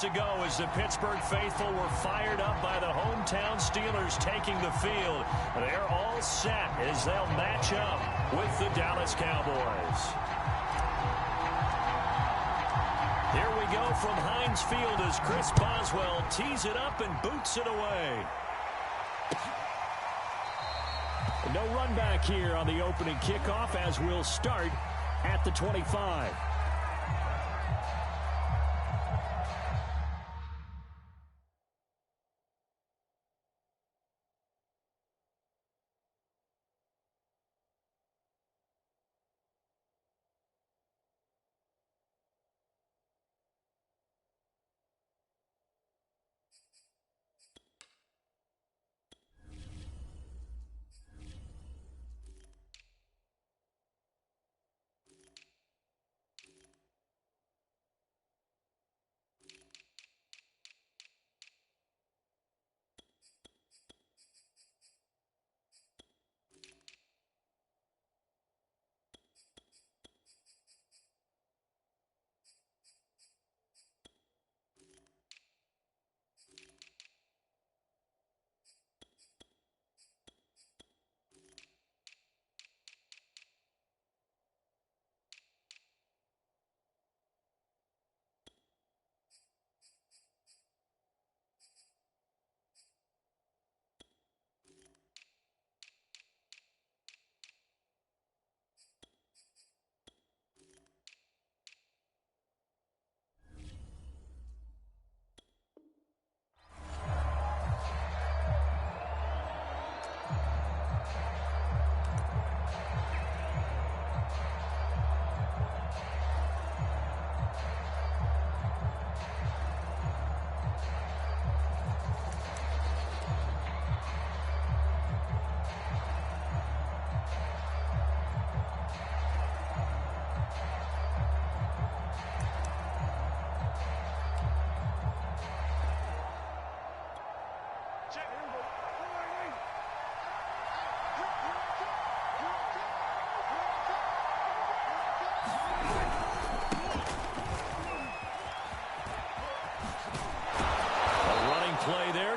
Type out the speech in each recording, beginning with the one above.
To go as the Pittsburgh faithful were fired up by the hometown Steelers taking the field. They're all set as they'll match up with the Dallas Cowboys. Here we go from Heinz Field as Chris Boswell tees it up and boots it away. No run back here on the opening kickoff as we'll start at the 25.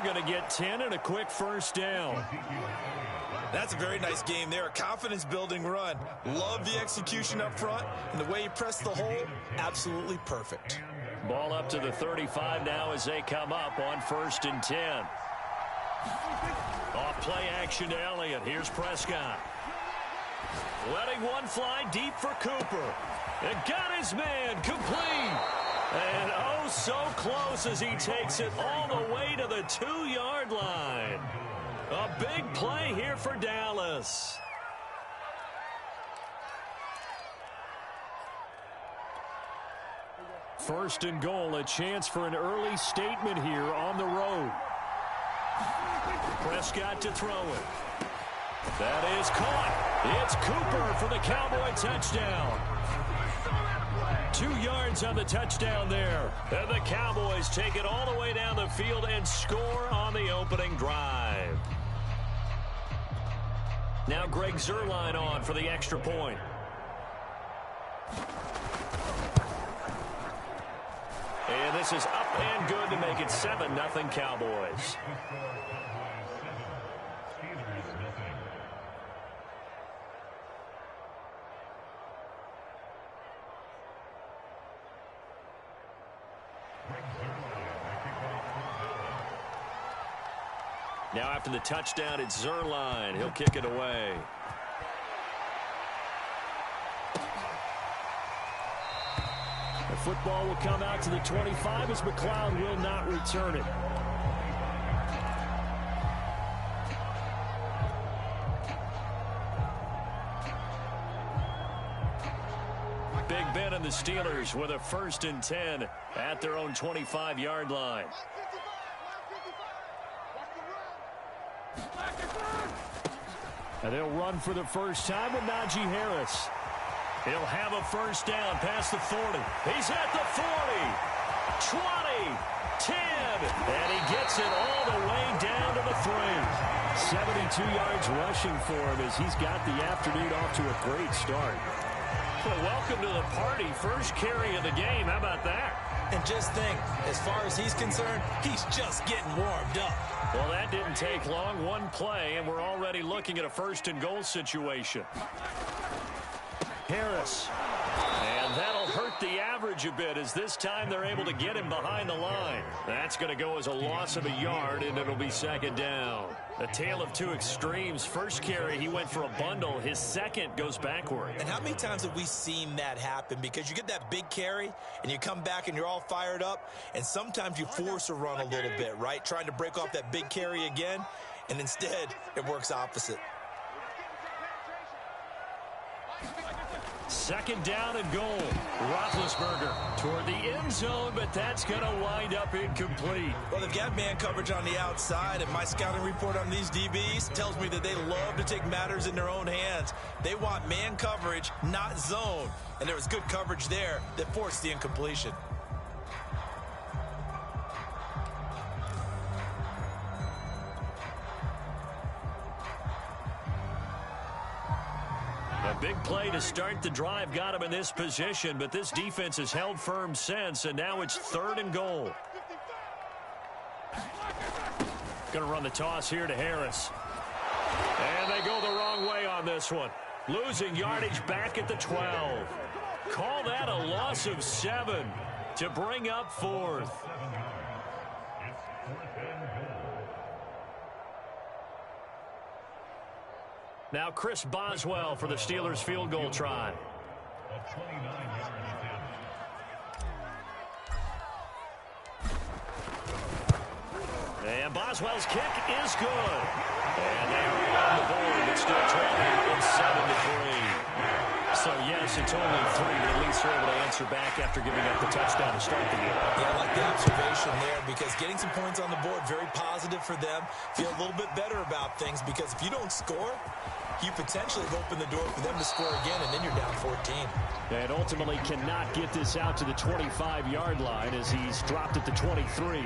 Going to get 10 and a quick first down. That's a very nice game there. A confidence-building run. Love the execution up front, and the way he pressed the hole, absolutely perfect. Ball up to the 35 now as they come up on 1st and 10. Off play action to Elliott. Here's Prescott. Letting one fly deep for Cooper. And got his man complete. And oh, so close as he takes it all the way to the 2-yard line. A big play here for Dallas. First and goal, a chance for an early statement here on the road. Prescott to throw it. That is caught. It's Cooper for the Cowboy touchdown. 2 yards on the touchdown there. And the Cowboys take it all the way down the field and score on the opening drive. Now Greg Zuerlein on for the extra point. And this is up and good to make it 7-0 Cowboys. Now after the touchdown, it's Zuerlein. He'll kick it away. The football will come out to the 25 as McLeod will not return it. Big Ben and the Steelers with a 1st and 10 at their own 25-yard line. And they'll run for the first time with Najee Harris. He'll have a first down past the 40. He's at the 40, 20, 10, and he gets it all the way down to the 3. 72 yards rushing for him as he's got the afternoon off to a great start. Well, welcome to the party. First carry of the game. How about that? And just think, as far as he's concerned, he's just getting warmed up. Well, that didn't take long. One play, and we're already looking at a first-and-goal situation. Harris. And that'll hurt the average a bit, as this time they're able to get him behind the line. That's going to go as a loss of a yard, and it'll be second down. A tale of two extremes. First carry, he went for a bundle. His second goes backward. And how many times have we seen that happen? Because you get that big carry, and you come back, and you're all fired up, and sometimes you force a run a little bit, right? Trying to break off that big carry again, and instead, it works opposite. Second down and goal. Roethlisberger toward the end zone, but that's going to wind up incomplete. Well, they've got man coverage on the outside, and my scouting report on these DBs tells me that they love to take matters in their own hands. They want man coverage, not zone. And there was good coverage there that forced the incompletion. A big play to start the drive got him in this position, but this defense has held firm since, and now it's third and goal. Going to run the toss here to Harris. And they go the wrong way on this one. Losing yardage back at the 12. Call that a loss of 7 to bring up fourth. Now Chris Boswell for the Steelers field goal try. And Boswell's kick is good. And they are on the board. It's still trailing in 7-3. So, yes, it's only 3, but at least they're able to answer back after giving up the touchdown to start the game. Yeah, I like the observation there, because getting some points on the board, very positive for them. Feel a little bit better about things, because if you don't score, you potentially have opened the door for them to score again, and then you're down 14. And ultimately cannot get this out to the 25-yard line as he's dropped at the 23.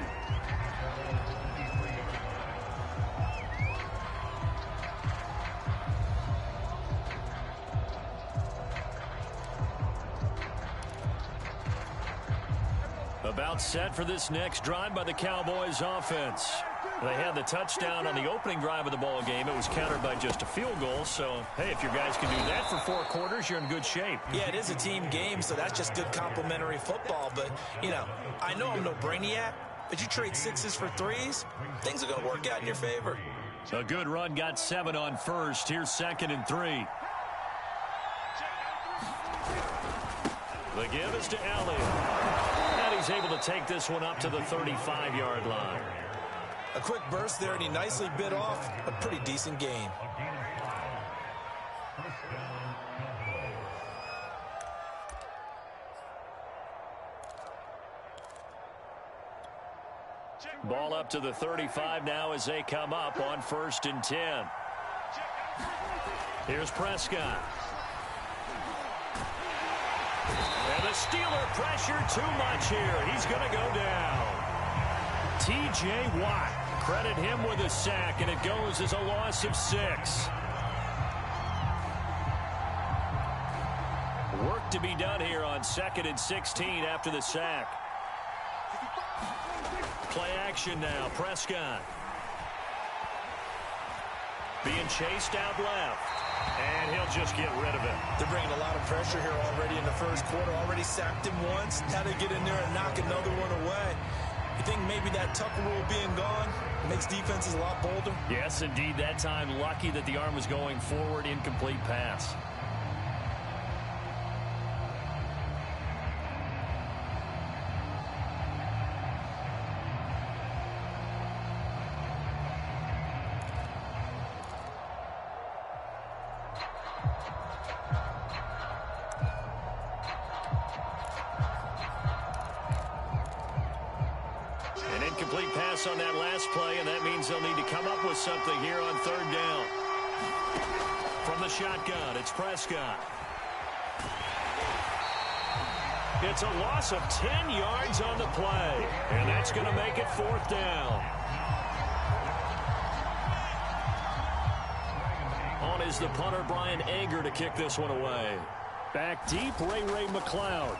About set for this next drive by the Cowboys offense. They had the touchdown on the opening drive of the ball game. It was countered by just a field goal. So, hey, if your guys can do that for 4 quarters, you're in good shape. Yeah, it is a team game, so that's just good complementary football. But, you know, I know I'm no brainiac, but you trade 6s for 3s, things are going to work out in your favor. A good run, got 7 on first. Here's 2nd and 3. The give is to Elliott. And he's able to take this one up to the 35-yard line. A quick burst there, and he nicely bit off a pretty decent gain. Ball up to the 35 now as they come up on 1st and 10. Here's Prescott. And the Steeler pressure too much here. He's going to go down. T.J. Watt, credit him with a sack, and it goes as a loss of 6. Work to be done here on 2nd and 16 after the sack. Play action now, Prescott. Being chased out left. And he'll just get rid of it. They're bringing a lot of pressure here already in the first quarter. Already sacked him once. Now they get in there and knock another one away. You think maybe that Tucker rule being gone makes defenses a lot bolder? Yes, indeed. That time, lucky that the arm was going forward. Incomplete pass. Incomplete pass on that last play, and that means they'll need to come up with something here on 3rd down. From the shotgun, it's Prescott. It's a loss of 10 yards on the play, and that's going to make it 4th down. On is the punter, Brian Anger, to kick this one away. Back deep, Ray McLeod.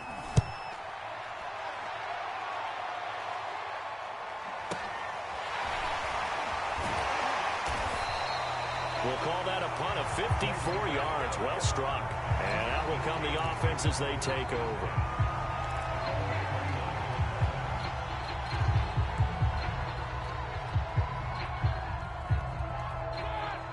We'll call that a punt of 54 yards. Well struck. And out will come the offense as they take over.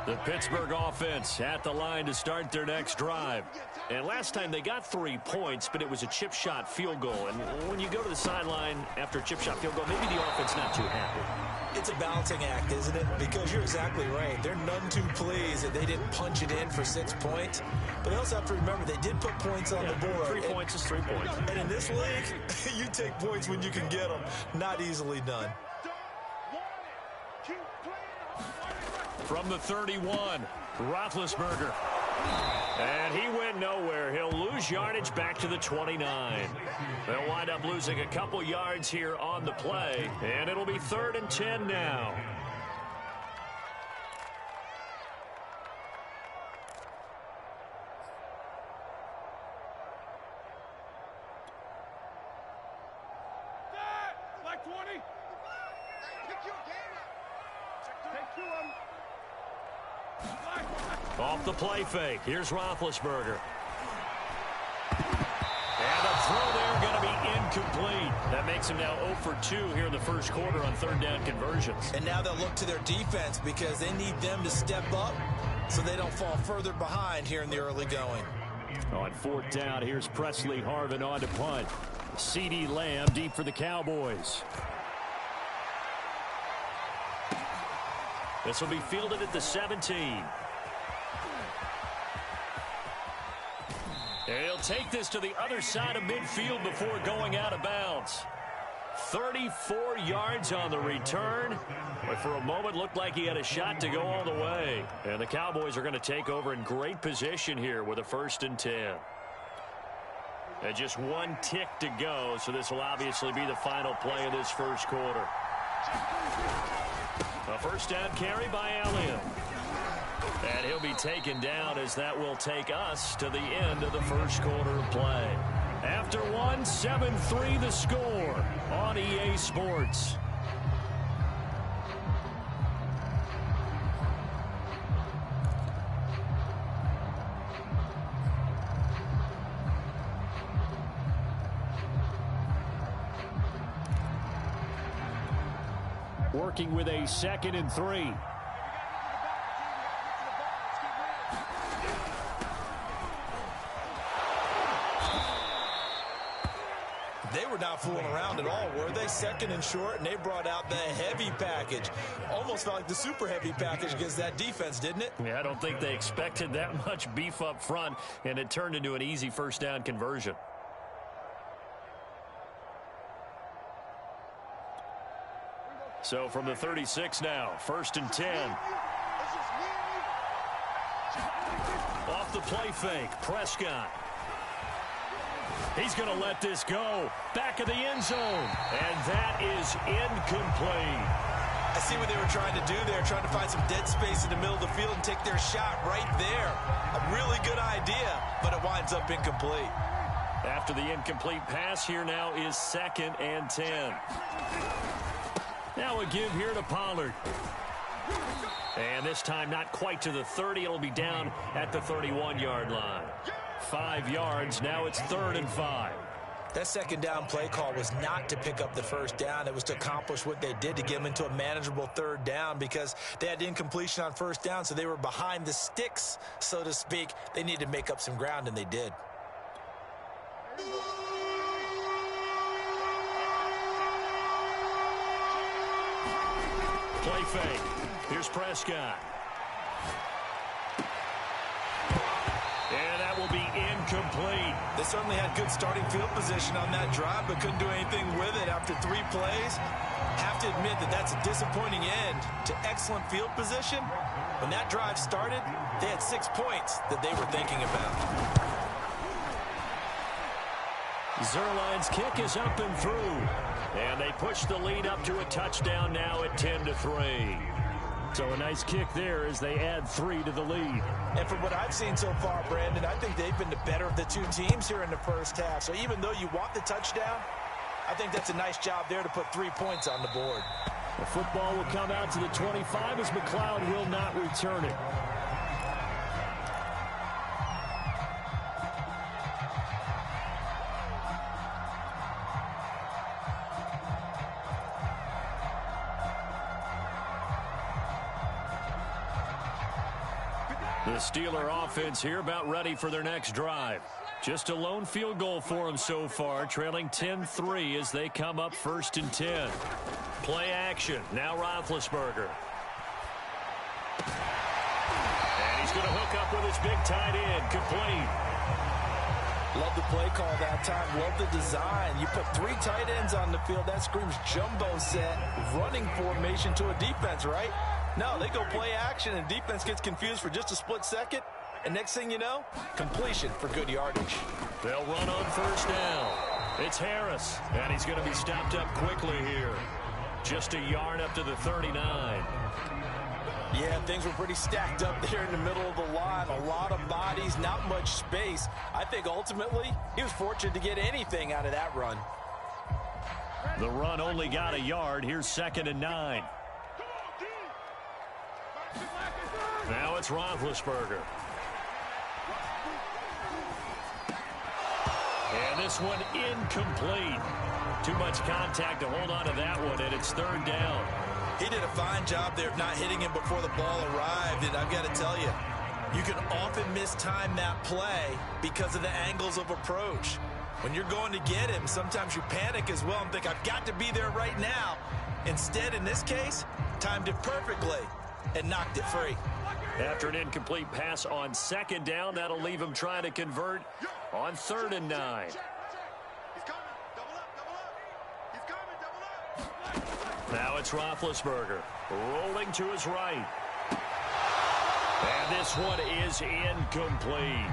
The Pittsburgh offense at the line to start their next drive. And last time they got 3 points, but it was a chip shot field goal. And when you go to the sideline after a chip shot field goal, maybe the offense not too happy. It's a balancing act, isn't it? Because you're exactly right. They're none too pleased that they didn't punch it in for 6 points. But they also have to remember they did put points on the board. 3 points is 3 points. And in this league, you take points when you can get them. Not easily done. From the 31, Roethlisberger. And he went nowhere. He'll lose yardage back to the 29. They'll wind up losing a couple yards here on the play. And it'll be 3rd and 10 now. Like 20. Pick your game up. Take 2 of them. Off the play fake. Here's Roethlisberger. And the throw there going to be incomplete. That makes him now 0 for 2 here in the first quarter on 3rd down conversions. And now they'll look to their defense because they need them to step up so they don't fall further behind here in the early going. On 4th down, here's Presley Harvin on to punt. CeeDee Lamb deep for the Cowboys. This will be fielded at the 17. He'll take this to the other side of midfield before going out of bounds. 34 yards on the return. But for a moment, looked like he had a shot to go all the way. And the Cowboys are going to take over in great position here with a 1st and 10. And just 1 tick to go, so this will obviously be the final play of this first quarter. A 1st down carry by Allen. And he'll be taken down as that will take us to the end of the first quarter of play. After 1, 7-3 the score on EA Sports. Working with a 2nd and 3. They were not fooling around at all, were they? 2nd and short, and they brought out the heavy package. Almost felt like the super heavy package against that defense, didn't it? Yeah, I don't think they expected that much beef up front, and it turned into an easy 1st down conversion. So from the 36 now, 1st and 10. Off the play fake, Prescott. He's going to let this go. Back of the end zone. And that is incomplete. I see what they were trying to do there, trying to find some dead space in the middle of the field and take their shot right there. A really good idea, but it winds up incomplete. After the incomplete pass, here now is 2nd and 10. Now a give here to Pollard. And this time not quite to the 30. It'll be down at the 31-yard line. 5 yards. Now it's 3rd and 5. That 2nd down play call was not to pick up the 1st down. It was to accomplish what they did to get them into a manageable 3rd down because they had incompletion on 1st down, so they were behind the sticks, so to speak. They needed to make up some ground, and they did. Play fake. Here's Prescott. And that will be incomplete. They certainly had good starting field position on that drive, but couldn't do anything with it after 3 plays. Have to admit that that's a disappointing end to excellent field position. When that drive started, they had 6 points that they were thinking about. Zerline's kick is up and through. And they push the lead up to a touchdown now at 10-3. So a nice kick there as they add 3 to the lead. And from what I've seen so far, Brandon, I think they've been the better of the 2 teams here in the first half. So even though you want the touchdown, I think that's a nice job there to put 3 points on the board. The football will come out to the 25 as McLeod will not return it. The Steeler offense here about ready for their next drive. Just a lone field goal for them so far, trailing 10-3 as they come up 1st and 10. Play action. Now Roethlisberger. And he's going to hook up with his big tight end. Complete. Love the play call that time. Love the design. You put 3 tight ends on the field. That screams jumbo set, running formation to a defense, right? No, they go play action, and defense gets confused for just a split second. And next thing you know, completion for good yardage. They'll run on 1st down. It's Harris, and he's going to be stopped up quickly here. Just a yard up to the 39. Yeah, things were pretty stacked up there in the middle of the line. A lot of bodies, not much space. I think ultimately he was fortunate to get anything out of that run. The run only got a yard. Here's 2nd and 9. Now it's Roethlisberger. And this one incomplete. Too much contact to hold on to that one, and it's 3rd down. He did a fine job there of not hitting him before the ball arrived, and I've got to tell you, you can often mistime that play because of the angles of approach. When you're going to get him, sometimes you panic as well and think, I've got to be there right now. Instead, in this case, timed it perfectly and knocked it free. After an incomplete pass on 2nd down, that'll leave him trying to convert on 3rd and 9. Now it's Roethlisberger, rolling to his right. And this one is incomplete.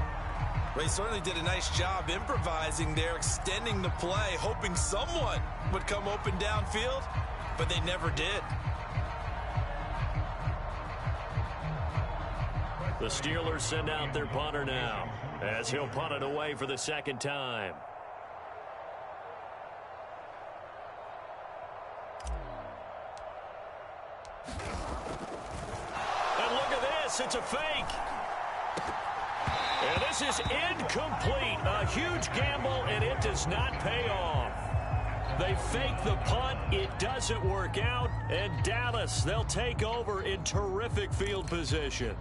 They certainly did a nice job improvising there, extending the play, hoping someone would come open downfield, but they never did. The Steelers send out their punter now, as he'll punt it away for the 2nd time. And look at this, it's a fake. And this is incomplete. A huge gamble, and it does not pay off. They fake the punt. It doesn't work out. And Dallas, they'll take over in terrific field position.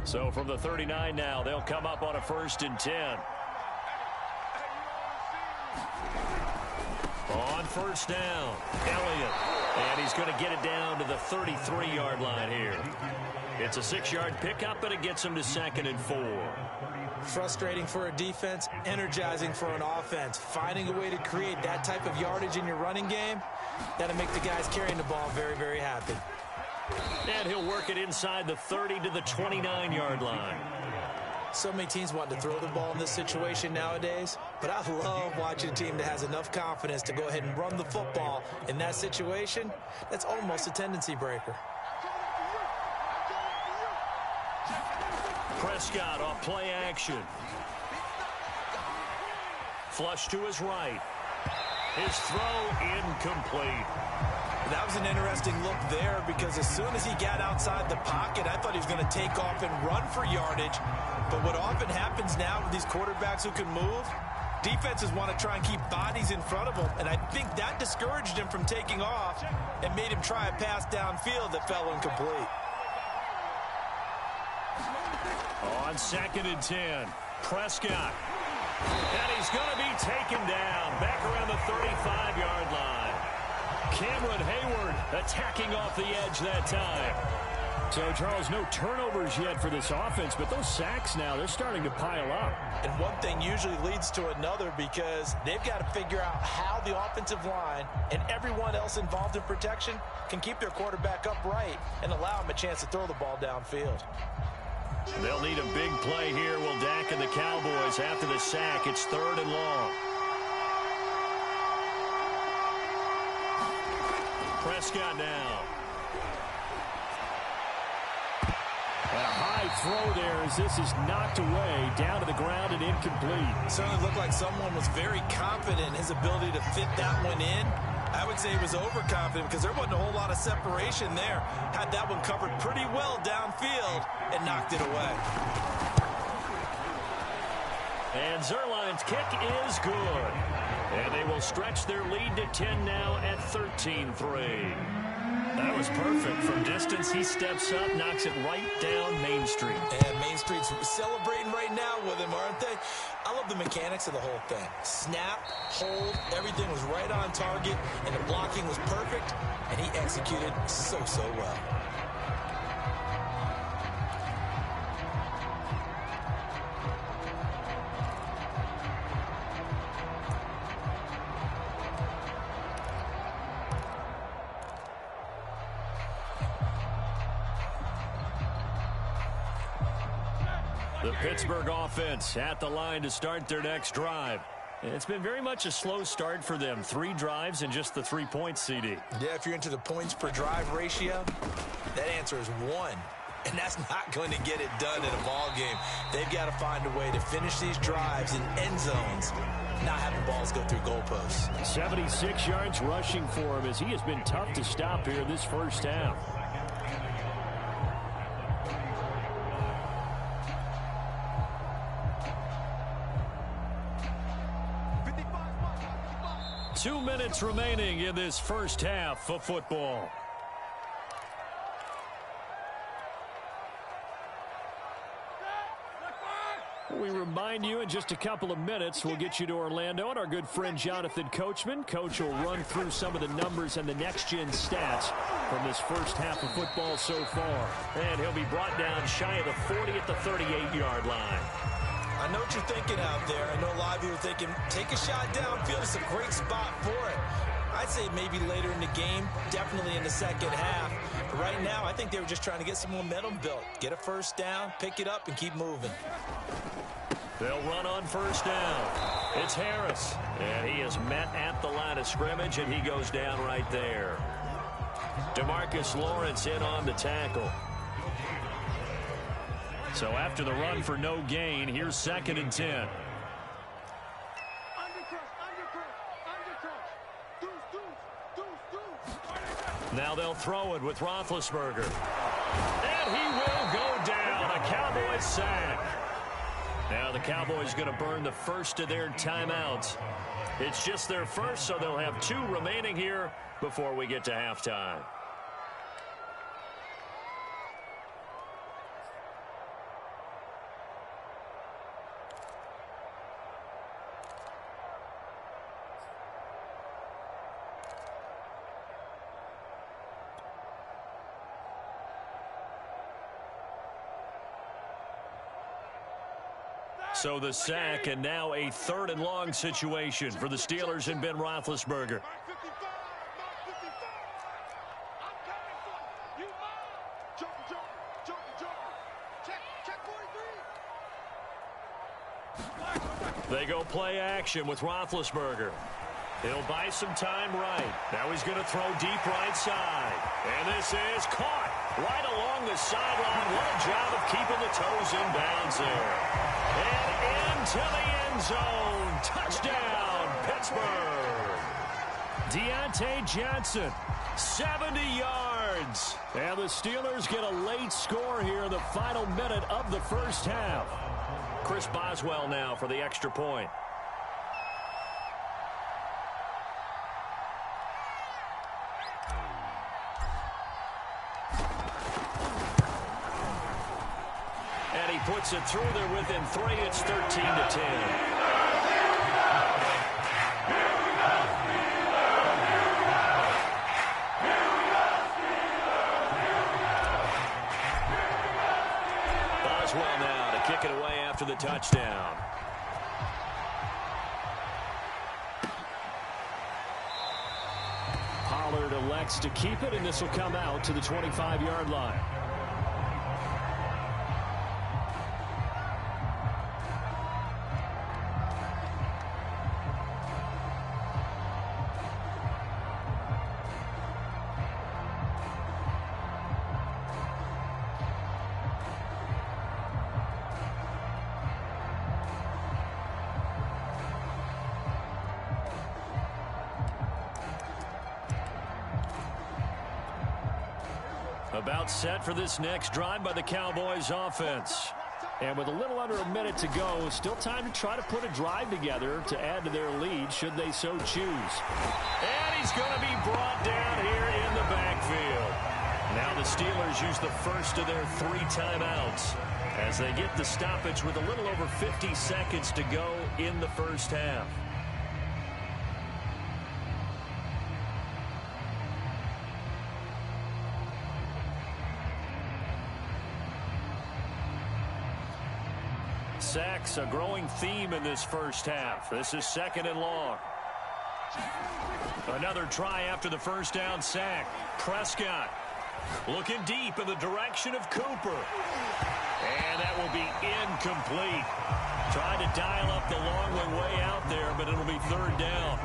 So from the 39 now, they'll come up on a 1st and 10. On 1st down, Elliott. And he's going to get it down to the 33-yard line here. It's a 6-yard pickup, but it gets him to 2nd and 4. Frustrating for a defense, energizing for an offense. Finding a way to create that type of yardage in your running game, that'll make the guys carrying the ball very, very happy. And he'll work it inside the 30 to the 29-yard line. So many teams want to throw the ball in this situation nowadays, but I love watching a team that has enough confidence to go ahead and run the football in that situation. That's almost a tendency breaker. Prescott off play action. Flush to his right. His throw incomplete. That was an interesting look there because as soon as he got outside the pocket, I thought he was going to take off and run for yardage. But what often happens now with these quarterbacks who can move, defenses want to try and keep bodies in front of them, and I think that discouraged him from taking off and made him try a pass downfield that fell incomplete. On 2nd and 10, Prescott. And he's going to be taken down back around the 35-yard line. Cameron Hayward attacking off the edge that time. So, Charles, no turnovers yet for this offense, but those sacks now, they're starting to pile up. And one thing usually leads to another because they've got to figure out how the offensive line and everyone else involved in protection can keep their quarterback upright and allow him a chance to throw the ball downfield. They'll need a big play here, will Dak and the Cowboys after the sack. It's 3rd and long. Prescott now. And a high throw there as this is knocked away, down to the ground and incomplete. Certainly looked like someone was very confident in his ability to fit that one in. I would say he was overconfident because there wasn't a whole lot of separation there. Had that one covered pretty well downfield and knocked it away. And Zerline's kick is good. And they will stretch their lead to 10 now at 13-3. That was perfect. From distance, he steps up, knocks it right down Main Street. And Main Street's celebrating right now with him, aren't they? I love the mechanics of the whole thing. Snap, hold, everything was right on target, and the blocking was perfect, and he executed so well. The Pittsburgh offense at the line to start their next drive. It's been very much a slow start for them. 3 drives and just the 3 points, CD. Yeah, if you're into the points per drive ratio, that answer is 1. And that's not going to get it done in a ball game. They've got to find a way to finish these drives in end zones, not having balls go through goalposts. 76 yards rushing for him as he has been tough to stop here this first half. Two minutes remaining in this first half of football. We remind you in just a couple of minutes we'll get you to Orlando and our good friend Jonathan Coachman. Coach will run through some of the numbers and the next-gen stats from this first half of football so far. And he'll be brought down shy of the 40 at the 38-yard line. I know what you're thinking out there. I know a lot of you are thinking, take a shot downfield. It's a great spot for it. I'd say maybe later in the game, definitely in the second half. But right now, I think they were just trying to get some momentum built. Get a first down, pick it up, and keep moving. They'll run on first down. It's Harris. And he is met at the line of scrimmage, and he goes down right there. DeMarcus Lawrence in on the tackle. So after the run for no gain, here's 2nd and 10. Now they'll throw it with Roethlisberger. And he will go down. A Cowboys sack. Now the Cowboys going to burn the first of their timeouts. It's just their first, so they'll have 2 remaining here before we get to halftime. So the sack, and now a 3rd and long situation for the Steelers and Ben Roethlisberger. They go play action with Roethlisberger. He'll buy some time right. Now he's going to throw deep right side. And this is caught right along the sideline. What a job of keeping the toes in bounds there. And into the end zone. Touchdown, Pittsburgh. Deontay Johnson, 70 yards. And the Steelers get a late score here in the final minute of the first half. Chris Boswell now for the extra point. Puts it through there within 3. It's 13-10. Boswell now to kick it away after the touchdown. Pollard elects to keep it, and this will come out to the 25-yard line. About set for this next drive by the Cowboys offense. And with a little under a minute to go, still time to try to put a drive together to add to their lead should they so choose. And he's going to be brought down here in the backfield. Now the Steelers use the first of their 3 timeouts as they get the stoppage with a little over 50 seconds to go in the first half. Sacks, a growing theme in this first half. This is 2nd and long. Another try after the first down sack. Prescott looking deep in the direction of Cooper. And that will be incomplete. Trying to dial up the long way out there, but it'll be 3rd down.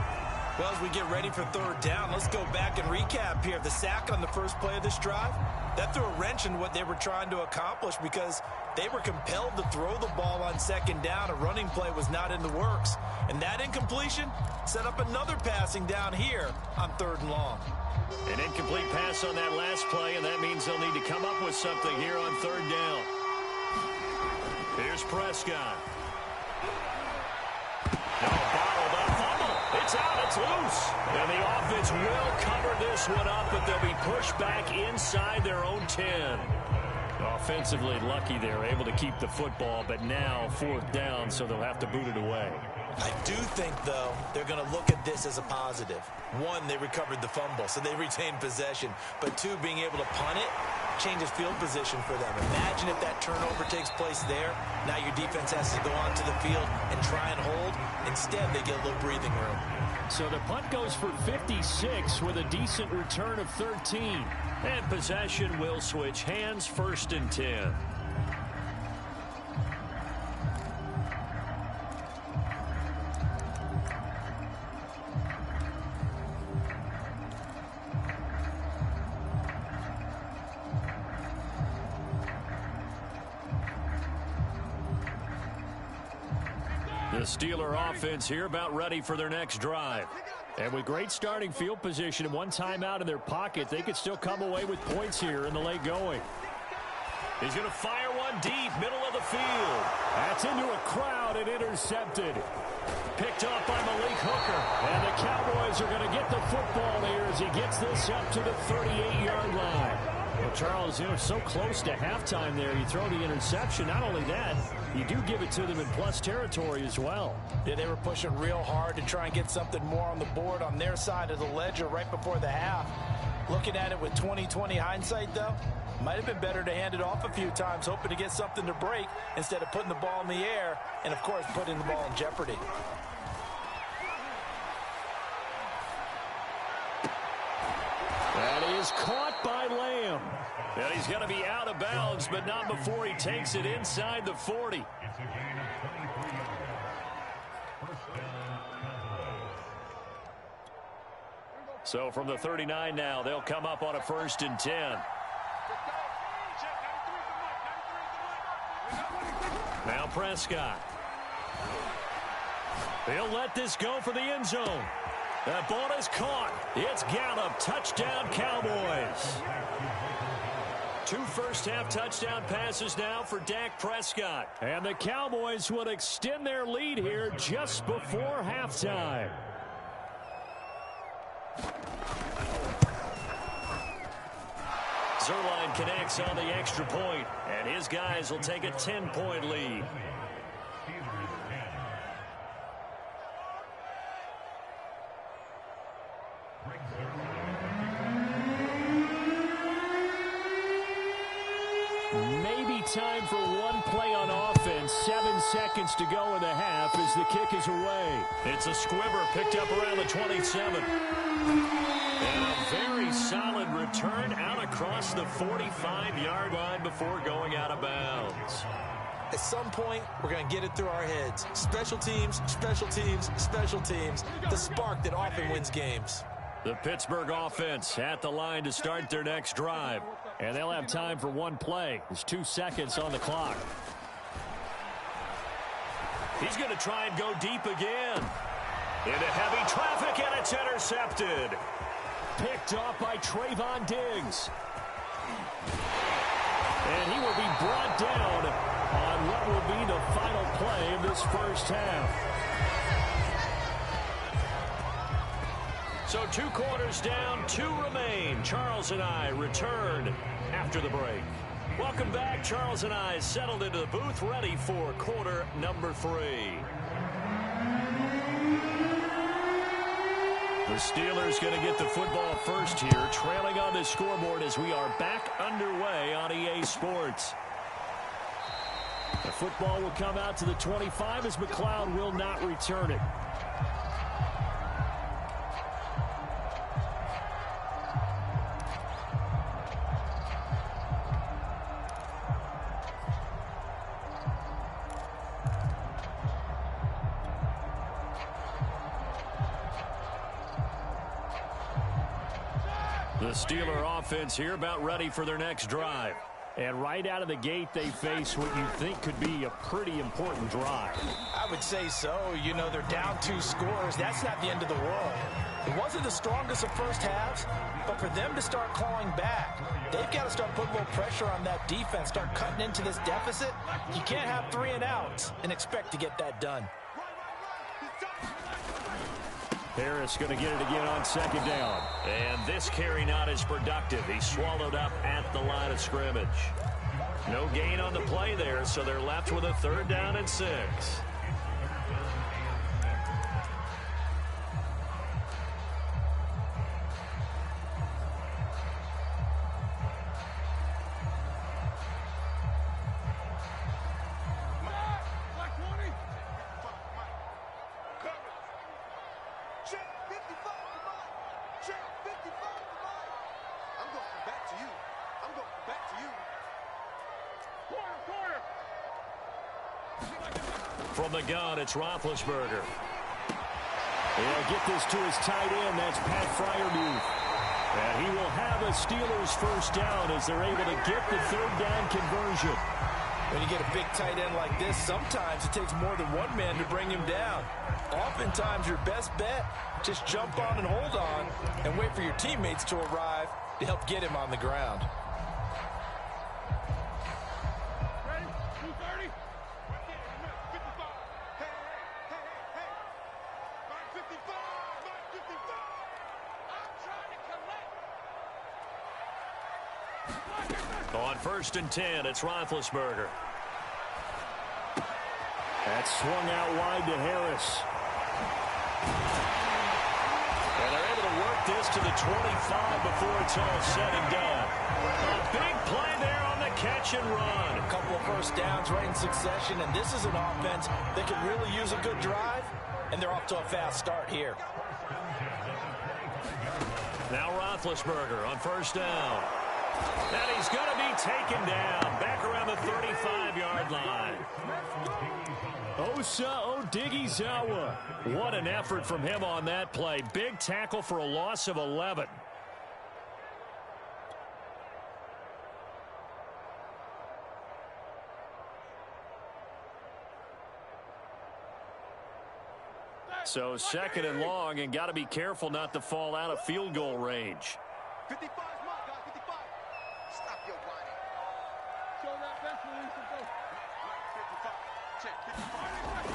Well, as we get ready for 3rd down, let's go back and recap here. The sack on the first play of this drive, that threw a wrench in what they were trying to accomplish because they were compelled to throw the ball on 2nd down. A running play was not in the works. And that incompletion set up another passing down here on 3rd and long. An incomplete pass on that last play, and that means they'll need to come up with something here on 3rd down. Here's Prescott. No, bottled up fumble. It's out, it's loose. And the offense will cover this one up, but they'll be pushed back inside their own 10. Offensively lucky they're able to keep the football, but now 4th down, so they'll have to boot it away. I do think, though, they're going to look at this as a positive. 1, they recovered the fumble, so they retained possession. But 2, being able to punt it changes field position for them. Imagine if that turnover takes place there. Now your defense has to go onto the field and try and hold. Instead, they get a little breathing room. So the punt goes for 56 with a decent return of 13. And possession will switch hands, 1st and 10. The Steeler offense here about ready for their next drive. And with great starting field position and 1 timeout in their pocket, they could still come away with points here in the late going. He's going to fire one deep, middle of the field. That's into a crowd and intercepted. Picked off by Malik Hooker. And the Cowboys are going to get the football here as he gets this up to the 38-yard line. Well, Charles, so close to halftime there. You throw the interception. Not only that, you do give it to them in plus territory as well. Yeah, they were pushing real hard to try and get something more on the board on their side of the ledger right before the half. Looking at it with 20/20 hindsight, though, might have been better to hand it off a few times, hoping to get something to break instead of putting the ball in the air and, of course, putting the ball in jeopardy. That is caught by Lamb. And he's going to be out of bounds, but not before he takes it inside the 40. So from the 39 now, they'll come up on a 1st and 10. Now Prescott. He'll let this go for the end zone. That ball is caught. It's Gallup. Touchdown, Cowboys. 2 first-half touchdown passes now for Dak Prescott. And the Cowboys will extend their lead here just before halftime. Zerline connects on the extra point, and his guys will take a 10-point lead. Maybe time for one play on offense. 7 seconds to go in the half as the kick is away. It's a squibber picked up around the 27. And a very solid return out across the 45-yard line before going out of bounds. At some point, we're going to get it through our heads. Special teams, special teams, special teams. The spark that often wins games. The Pittsburgh offense at the line to start their next drive. And they'll have time for one play. There's 2 seconds on the clock. He's going to try and go deep again. Into heavy traffic, and it's intercepted. Picked off by Trayvon Diggs. And he will be brought down on what will be the final play of this first half. So 2 quarters down, 2 remain. Charles and I return after the break. Welcome back. Charles and I settled into the booth, ready for quarter number 3. The Steelers going to get the football first here, trailing on the scoreboard as we are back underway on EA Sports. The football will come out to the 25 as McLeod will not return it. The Steeler offense here about ready for their next drive. And right out of the gate, they face what you think could be a pretty important drive. I would say so. You know, they're down 2 scores. That's not the end of the world. It wasn't the strongest of first halves, but for them to start clawing back, they've got to start putting a little pressure on that defense, start cutting into this deficit. You can't have 3 and outs and expect to get that done. Harris going to get it again on 2nd down. And this carry not as productive. He's swallowed up at the line of scrimmage. No gain on the play there, so they're left with a 3rd down and 6. From the gun, it's Roethlisberger. He'll get this to his tight end. That's Pat Freiermuth. And he will have a Steelers first down as they're able to get the 3rd down conversion. When you get a big tight end like this, sometimes it takes more than one man to bring him down. Oftentimes, your best bet, just jump on and hold on and wait for your teammates to arrive to help get him on the ground. On 1st and 10, it's Roethlisberger. That's swung out wide to Harris. And they're able to work this to the 25 before it's all said and done. A big play there on the catch and run. A couple of first downs right in succession, and this is an offense that can really use a good drive, and they're off to a fast start here. Now Roethlisberger on 1st down. And he's going to be taken down back around the 35-yard line. Osa Odighizuwa. What an effort from him on that play. Big tackle for a loss of 11. So 2nd and long, and got to be careful not to fall out of field goal range. 55 is mine, guys. 55. Stop your whining. Show that best release and go. 55. Check.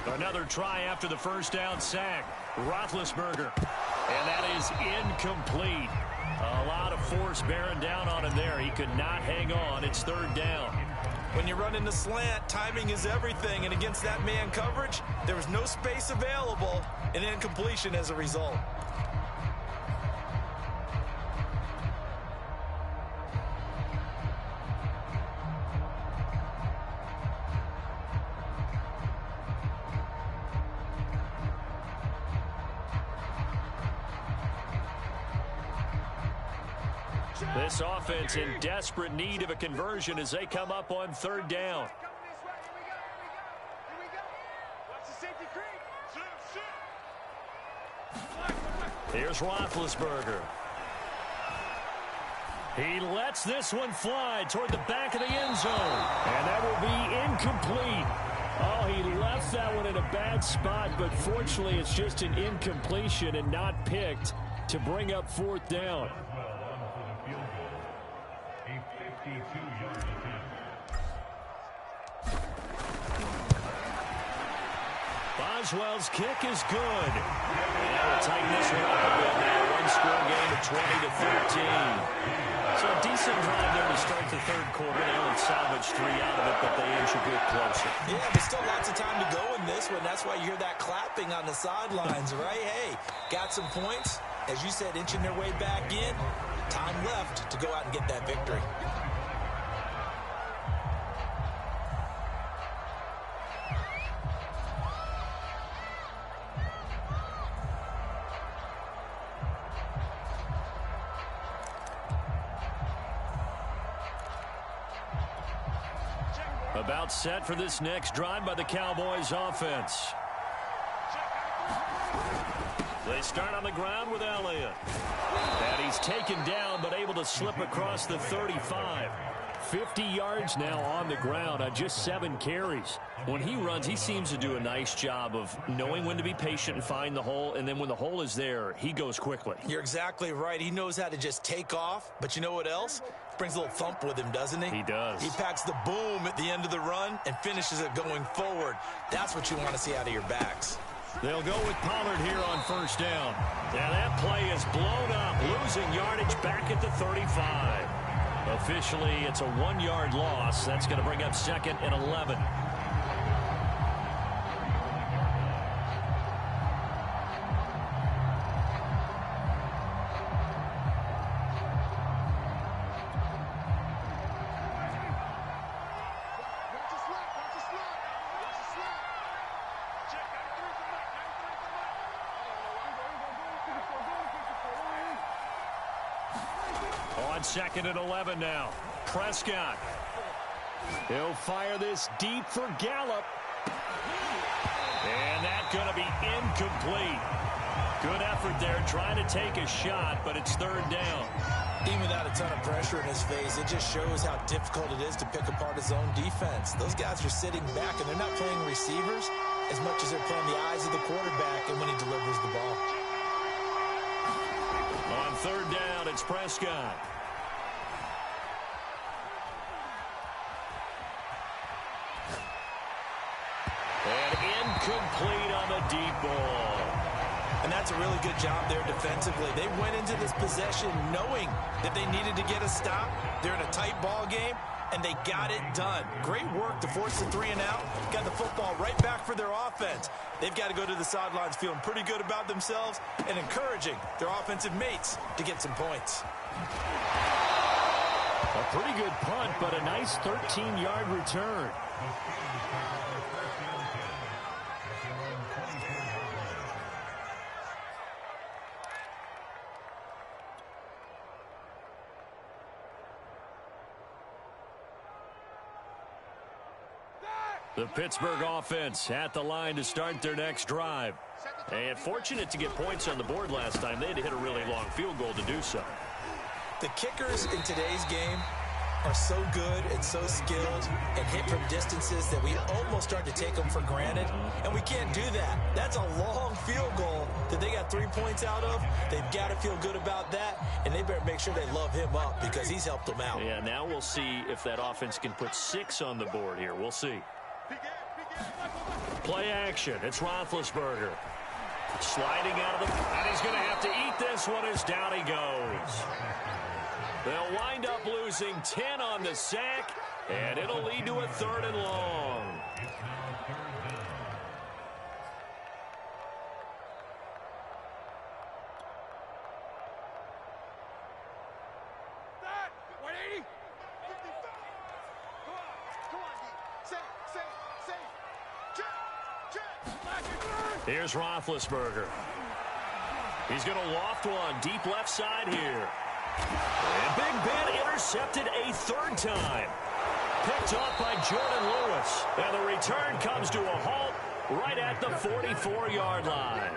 55. Another try after the first down sack. Roethlisberger. And that is incomplete. A lot of force bearing down on him there. He could not hang on. It's 3rd down. When you run in the slant, timing is everything. And against that man coverage, there was no space available, and incompletion as a result. This offense in desperate need of a conversion as they come up on 3rd down. Here's Roethlisberger. He lets this one fly toward the back of the end zone. And that will be incomplete. Oh, he left that one in a bad spot, but fortunately it's just an incompletion and not picked to bring up 4th down. Boswell's kick is good. And that will tighten this one up a bit now. One-score game at 20-13. So a decent drive there to start the third quarter. They only salvaged 3 out of it, but they inch a bit closer. Yeah, there's still lots of time to go in this one. That's why you hear that clapping on the sidelines, right? Hey, got some points. As you said, inching their way back in. Time left to go out and get that victory. About set for this next drive by the Cowboys offense. They start on the ground with Elliott. And he's taken down but able to slip across the 35. 50 yards now on the ground on just 7 carries. When he runs, he seems to do a nice job of knowing when to be patient and find the hole, and then when the hole is there, he goes quickly. You're exactly right. He knows how to just take off, but you know what else? Brings a little thump with him, doesn't he? He does. He packs the boom at the end of the run and finishes it going forward. That's what you want to see out of your backs. They'll go with Pollard here on first down. And that play is blown up, losing yardage back at the 35. Officially, it's a 1-yard loss. That's going to bring up 2nd and 11. On 2nd and 11 now. Prescott. He'll fire this deep for Gallup. And that's going to be incomplete. Good effort there trying to take a shot, but it's 3rd down. Even without a ton of pressure in his face, it just shows how difficult it is to pick apart his own defense. Those guys are sitting back, and they're not playing receivers as much as they're playing the eyes of the quarterback and when he delivers the ball. On 3rd down, it's Prescott. And incomplete on the deep ball. And that's a really good job there defensively. They went into this possession knowing that they needed to get a stop. They're in a tight ball game, and they got it done. Great work to force the 3 and out. Got the football right back for their offense. They've got to go to the sidelines feeling pretty good about themselves and encouraging their offensive mates to get some points. A pretty good punt, but a nice 13-yard return. The Pittsburgh offense at the line to start their next drive. And fortunate to get points on the board last time. They had to hit a really long field goal to do so. The kickers in today's game are so good and so skilled and hit from distances that we almost start to take them for granted. And we can't do that. That's a long field goal that they got 3 points out of. They've got to feel good about that, and they better make sure they love him up because he's helped them out. Yeah, now we'll see if that offense can put 6 on the board here. We'll see. Play action. It's Roethlisberger. Sliding out of the... And he's going to have to eat this one as down he goes. They'll wind up losing 10 on the sack, and it'll lead to a 3rd and long. Here's Roethlisberger. He's going to loft one deep left side here. And Big Ben intercepted a 3rd time. Picked off by Jordan Lewis. And the return comes to a halt right at the 44-yard line.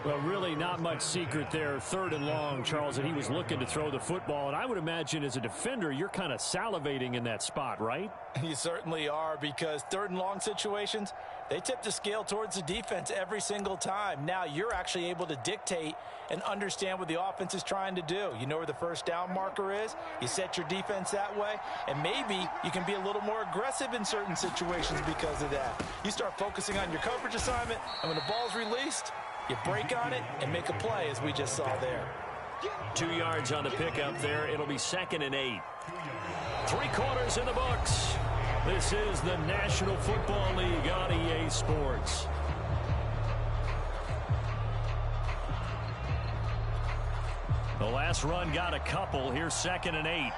Well, really not much secret there. 3rd and long, Charles, that he was looking to throw the football. And I would imagine as a defender, you're kind of salivating in that spot, right? You certainly are, because 3rd and long situations, They tip the scale towards the defense every single time. Now you're actually able to dictate and understand what the offense is trying to do. You know where the first down marker is. You set your defense that way, and maybe you can be a little more aggressive in certain situations because of that. You start focusing on your coverage assignment, and when the ball's released, you break on it and make a play, as we just saw there. 2 yards on the pickup there. It'll be 2nd and 8. 3 quarters in the books. This is the National Football League on EA Sports. The last run got a couple. Here's 2nd and 8.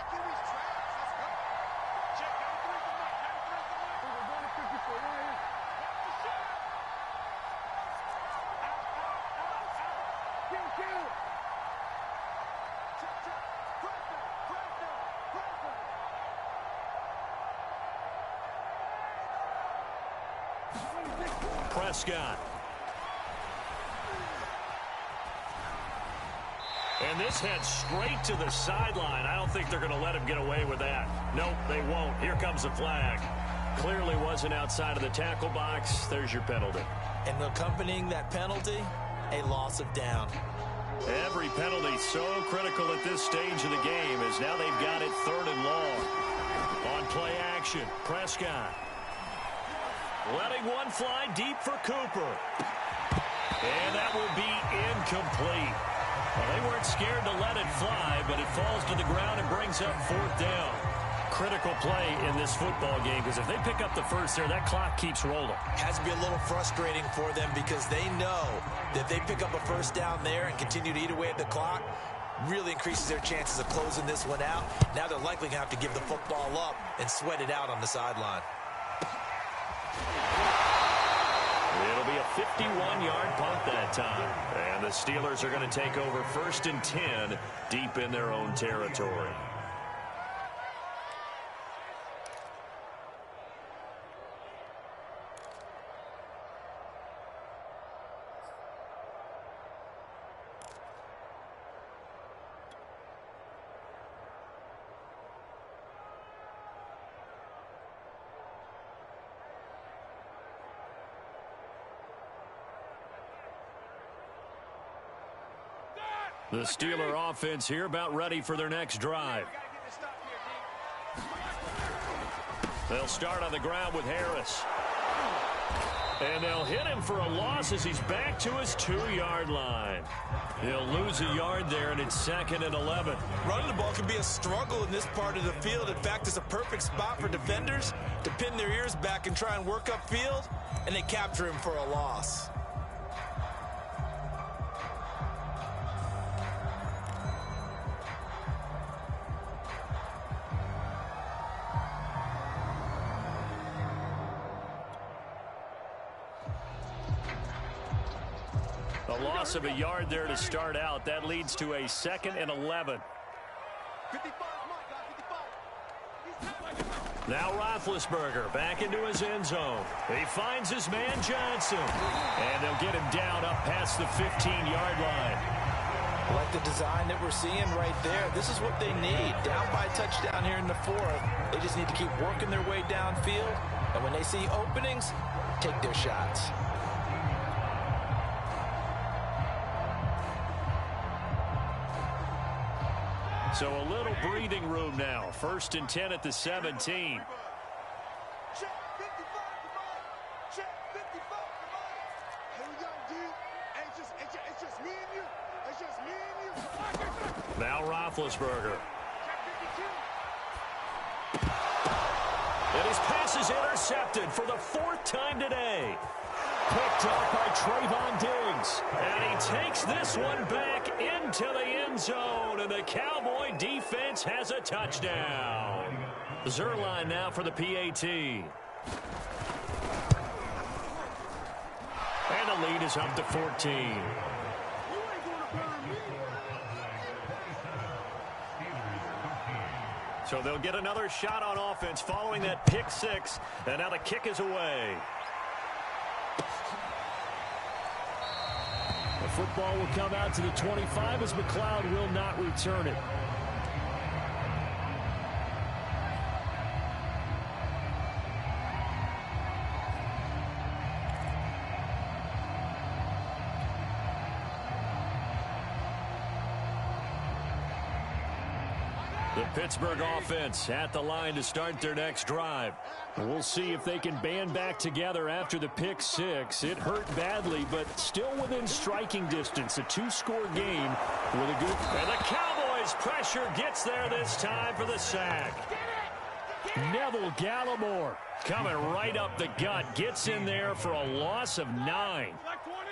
Prescott. And this heads straight to the sideline. I don't think they're going to let him get away with that. Nope, they won't. Here comes the flag. Clearly wasn't outside of the tackle box. There's your penalty. And accompanying that penalty, a loss of down. Every penalty so critical at this stage of the game as now they've got it 3rd and long. On play action, Prescott. Letting one fly deep for Cooper. And that will be incomplete. Well, they weren't scared to let it fly, but it falls to the ground and brings up 4th down. Critical play in this football game because if they pick up the first there, that clock keeps rolling. Has to be a little frustrating for them because they know that if they pick up a first down there and continue to eat away at the clock, really increases their chances of closing this one out. Now they're likely going to have to give the football up and sweat it out on the sideline. It'll be a 51-yard punt that time. And the Steelers are going to take over 1st and 10 deep in their own territory. The Steeler offense here about ready for their next drive. They'll start on the ground with Harris. And they'll hit him for a loss as he's back to his 2-yard line. He'll lose a yard there, and it's 2nd and 11. Running the ball can be a struggle in this part of the field. In fact, it's a perfect spot for defenders to pin their ears back and try and work upfield, and they capture him for a loss. A loss of a yard there to start out. That leads to a 2nd and 11. Now Roethlisberger back into his end zone. He finds his man Johnson. And they'll get him down up past the 15-yard line. Like the design that we're seeing right there, this is what they need. Down by a touchdown here in the 4th. They just need to keep working their way downfield. And when they see openings, take their shots. So a little breathing room now. 1st and 10 at the 17. Check 55, check 55. Here we go, D. It's just me and you. It's just me and you. Now Roethlisberger. Check 52. And his pass is intercepted for the 4th time today. Picked up by Trayvon Diggs. And he takes this one back into the end zone. And the Cowboy defense has a touchdown. Zerline now for the PAT. And the lead is up to 14. So they'll get another shot on offense following that pick 6. And now the kick is away. The football will come out to the 25 as McLeod will not return it. The Pittsburgh offense at the line to start their next drive. We'll see if they can band back together after the pick six. It hurt badly, but still within striking distance. A two-score game with a good... And the Cowboys' pressure gets there this time for the sack. Neville Gallimore coming right up the gut. Gets in there for a loss of 9.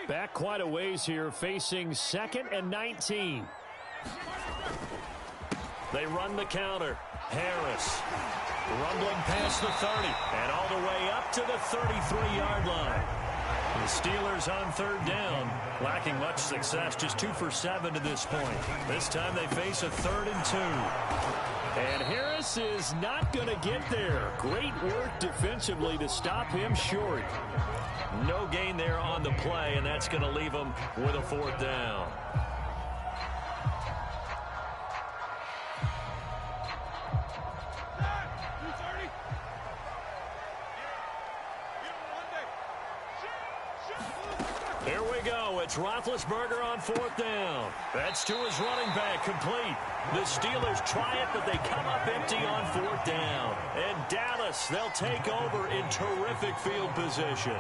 Back quite a ways here, facing 2nd and 19. They run the counter. Harris rumbling past the 30 and all the way up to the 33-yard line. The Steelers on 3rd down, lacking much success, just 2 for 7 to this point. This time they face a 3rd and 2. And Harris is not going to get there. Great work defensively to stop him short. No gain there on the play, and that's going to leave him with a 4th down. Here we go. It's Roethlisberger on 4th down. That's to his running back, complete. The Steelers try it, but they come up empty on 4th down. And Dallas, they'll take over in terrific field position.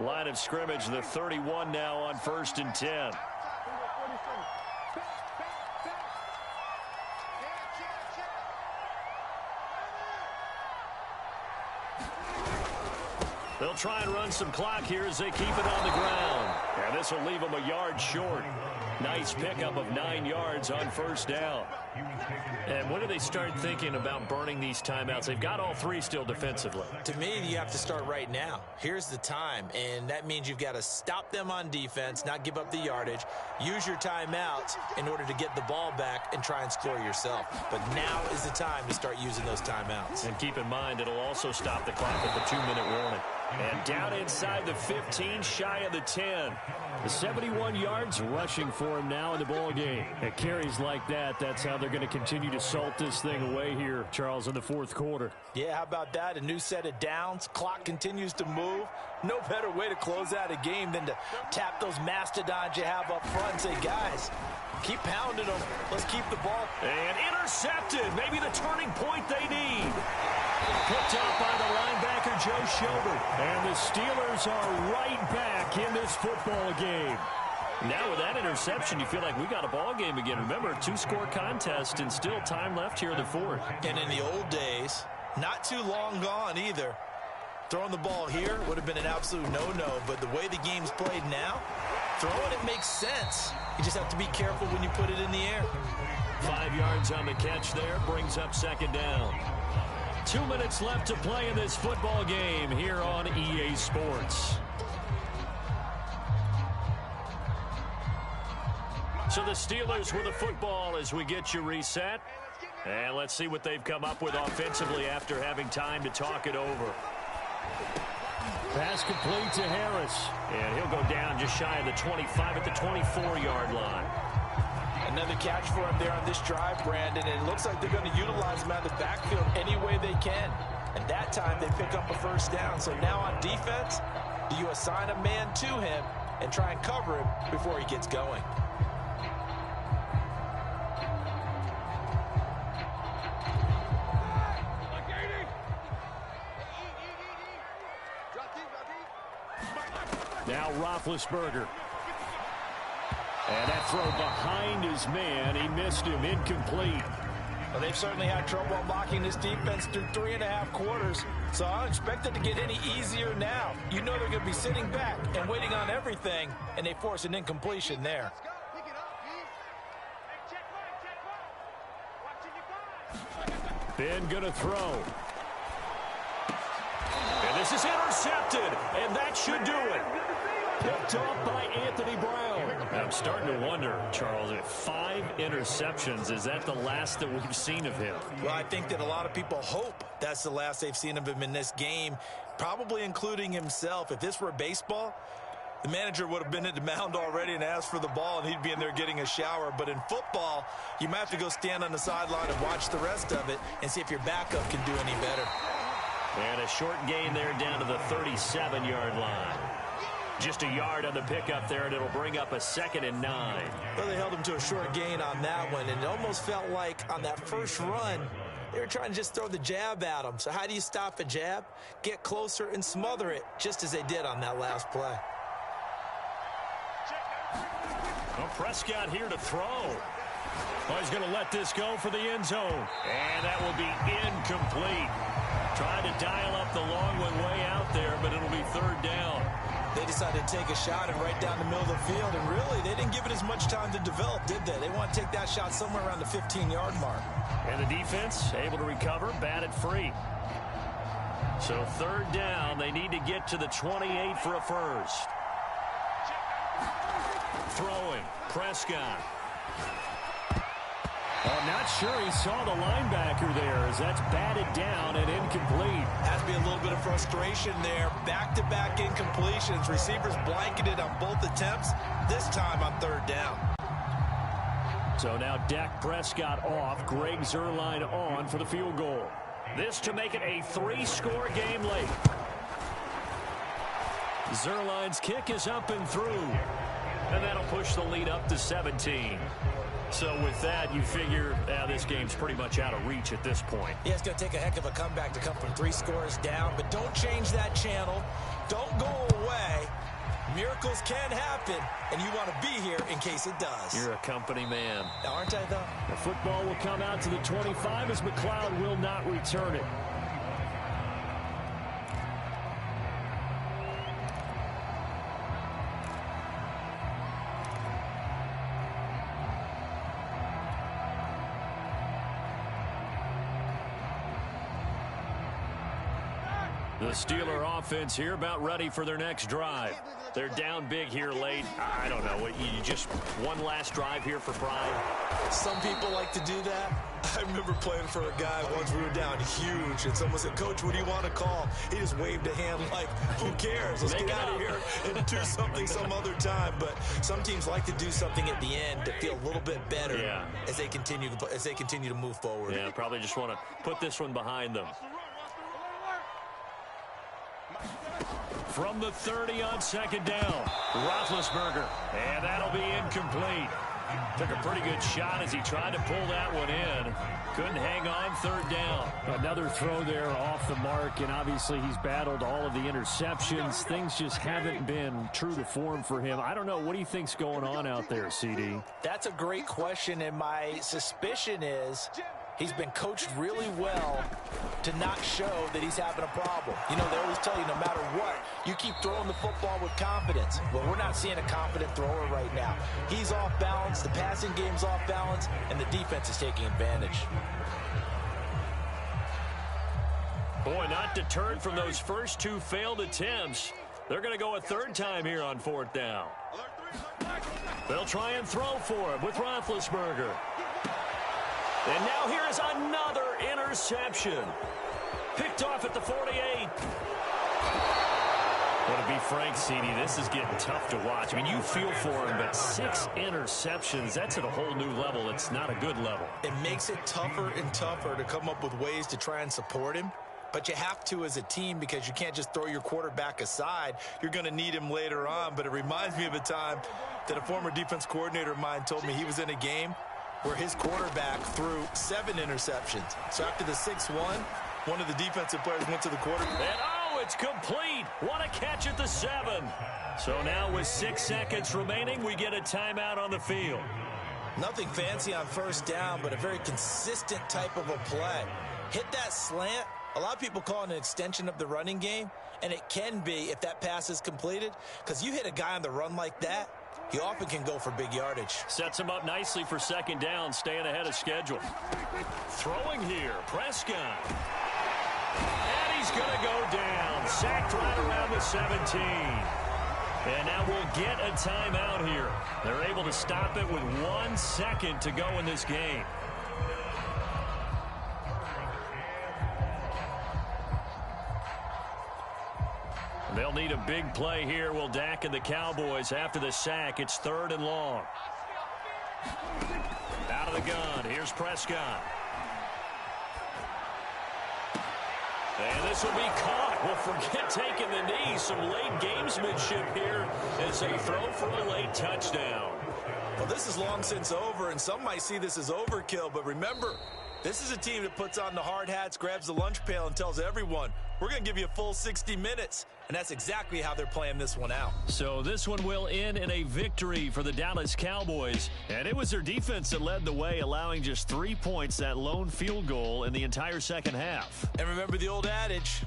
Line of scrimmage, the 31 now on 1st and 10. They'll try and run some clock here as they keep it on the ground. And this will leave them a yard short. Nice pickup of 9 yards on 1st down. And when do they start thinking about burning these timeouts? They've got all 3 still defensively. To me, you have to start right now. Here's the time, and that means you've got to stop them on defense, not give up the yardage, use your timeouts in order to get the ball back and try and score yourself. But now is the time to start using those timeouts. And keep in mind, it'll also stop the clock at the 2-minute warning. And down inside the 15, shy of the 10. The 71 yards rushing for him now in the ball game. At carries like that, that's how they're going to continue to salt this thing away here, Charles, in the 4th quarter. Yeah, how about that? A new set of downs. Clock continues to move. No better way to close out a game than to tap those mastodons you have up front and say, guys, keep pounding them. Let's keep the ball. And intercepted. Maybe the turning point they need. Picked up by the linebacker, Joe Schobert. And the Steelers are right back in this football game. Now with that interception, you feel like we got a ball game again. Remember, 2-score contest and still time left here in the 4th. And in the old days, not too long gone either, throwing the ball here would have been an absolute no-no. But the way the game's played now, throwing it makes sense. You just have to be careful when you put it in the air. 5 yards on the catch there, brings up 2nd down. 2 minutes left to play in this football game here on EA Sports. So the Steelers with the football as we get you reset. And let's see what they've come up with offensively after having time to talk it over. Pass complete to Harris. And he'll go down just shy of the 25 at the 24-yard line. Another catch for him there on this drive, Brandon, and it looks like they're going to utilize him out of the backfield any way they can. And that time they pick up a 1st down. So now on defense, do you assign a man to him and try and cover him before he gets going? Now Roethlisberger. And that throw behind his man. He missed him. Incomplete. Well, they've certainly had trouble unlocking this defense through 3.5 quarters. So I don't expect it to get any easier now. You know they're going to be sitting back and waiting on everything, and they force an incompletion there. Ben going to throw. And this is intercepted, and that should do it. Picked off by Anthony Brown. I'm starting to wonder, Charles, if 5 interceptions, is that the last that we've seen of him? Well, I think that a lot of people hope that's the last they've seen of him in this game, probably including himself. If this were baseball, The manager would have been at the mound already and asked for the ball, and he'd be in there getting a shower. But in football, you might have to go stand on the sideline and watch the rest of it and see if your backup can do any better. And a short gain there down to the 37-yard line. Just a yard on the pickup there, and it'll bring up a 2nd and 9. Well, they held him to a short gain on that one, and it almost felt like on that first run, they were trying to just throw the jab at him. So how do you stop a jab? Get closer and smother it, just as they did on that last play. Well, Prescott here to throw. Oh, he's going to let this go for the end zone. And that will be incomplete. Trying to dial up the long one way out there, but it'll be 3rd down. They decided to take a shot and right down the middle of the field, and really, they didn't give it as much time to develop, did they? They want to take that shot somewhere around the 15-yard mark. And the defense able to recover, batted free. So 3rd down, they need to get to the 28 for a first. Throwing, Prescott. I'm not sure he saw the linebacker there as that's batted down and incomplete. Has to be a little bit of frustration there. Back-to-back incompletions. Receivers blanketed on both attempts, this time on 3rd down. So now Dak Prescott off, Greg Zuerlein on for the field goal. This to make it a 3-score game late. Zuerlein's kick is up and through. And that'll push the lead up to 17. So with that, you figure this game's pretty much out of reach at this point. Yeah, it's going to take a heck of a comeback to come from 3 scores down, but don't change that channel. Don't go away. Miracles can happen, and you want to be here in case it does. You're a company man. Aren't I, though? The football will come out to the 25 as McLeod will not return it. The Steeler offense here about ready for their next drive. They're down big here late. I don't know. You just one last drive here for pride? Some people like to do that. I remember playing for a guy once we were down huge, and someone said, "Coach, what do you want to call?" He just waved a hand like, who cares? Let's get out of here and do something some other time. But some teams like to do something at the end to feel a little bit better as they continue to move forward. Yeah, probably just want to put this one behind them. From the 30 on 2nd down, Roethlisberger, and that'll be incomplete. Took a pretty good shot as he tried to pull that one in. Couldn't hang on, 3rd down. Another throw there off the mark, and obviously he's battled all of the interceptions. Things just haven't been true to form for him. I don't know. What do you think's going on out there, CD? That's a great question, and my suspicion is he's been coached really well to not show that he's having a problem. You know, they always tell you no matter what, you keep throwing the football with confidence. Well, we're not seeing a confident thrower right now. He's off balance, the passing game's off balance, and the defense is taking advantage. Boy, not deterred from those first 2 failed attempts. They're going to go a 3rd time here on 4th down. They'll try and throw for him with Roethlisberger. And now here is another interception. Picked off at the 48. Well, to be frank, CD, this is getting tough to watch. I mean, you feel for him, but 6 interceptions, that's at a whole new level. It's not a good level. It makes it tougher and tougher to come up with ways to try and support him. But you have to as a team because you can't just throw your quarterback aside. You're going to need him later on. But it reminds me of a time that a former defense coordinator of mine told me he was in a game where his quarterback threw 7 interceptions. So after the 6-1, one of the defensive players went to the quarterback. And oh, it's complete. What a catch at the 7. So now with 6 seconds remaining, we get a timeout on the field. Nothing fancy on 1st down, but a very consistent type of a play. Hit that slant. A lot of people call it an extension of the running game, and it can be if that pass is completed, because you hit a guy on the run like that, he often can go for big yardage. Sets him up nicely for 2nd down, staying ahead of schedule. Throwing here, Prescott. And he's going to go down. Sacked right around the 17. And now we'll get a timeout here. They're able to stop it with 1 second to go in this game. They'll need a big play here. Will Dak and the Cowboys after the sack. It's 3rd and long. Out of the gun. Here's Prescott. And this will be caught. Well, forget taking the knee. Some late gamesmanship here as they throw for a late touchdown. Well, this is long since over, and some might see this as overkill. But remember, this is a team that puts on the hard hats, grabs the lunch pail, and tells everyone, we're going to give you a full 60 minutes. And that's exactly how they're playing this one out. So this one will end in a victory for the Dallas Cowboys. And it was their defense that led the way, allowing just 3 points, that lone field goal in the entire second half. And remember the old adage,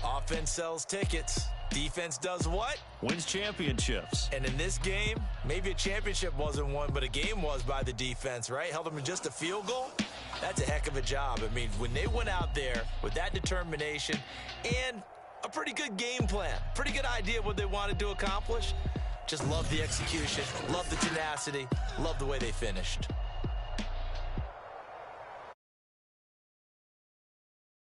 offense sells tickets. Defense does what? Wins championships. And in this game, maybe a championship wasn't won, but a game was by the defense, right? Held them to just a field goal. That's a heck of a job. I mean, when they went out there with that determination and a pretty good game plan, pretty good idea of what they wanted to accomplish, just love the execution, love the tenacity, love the way they finished.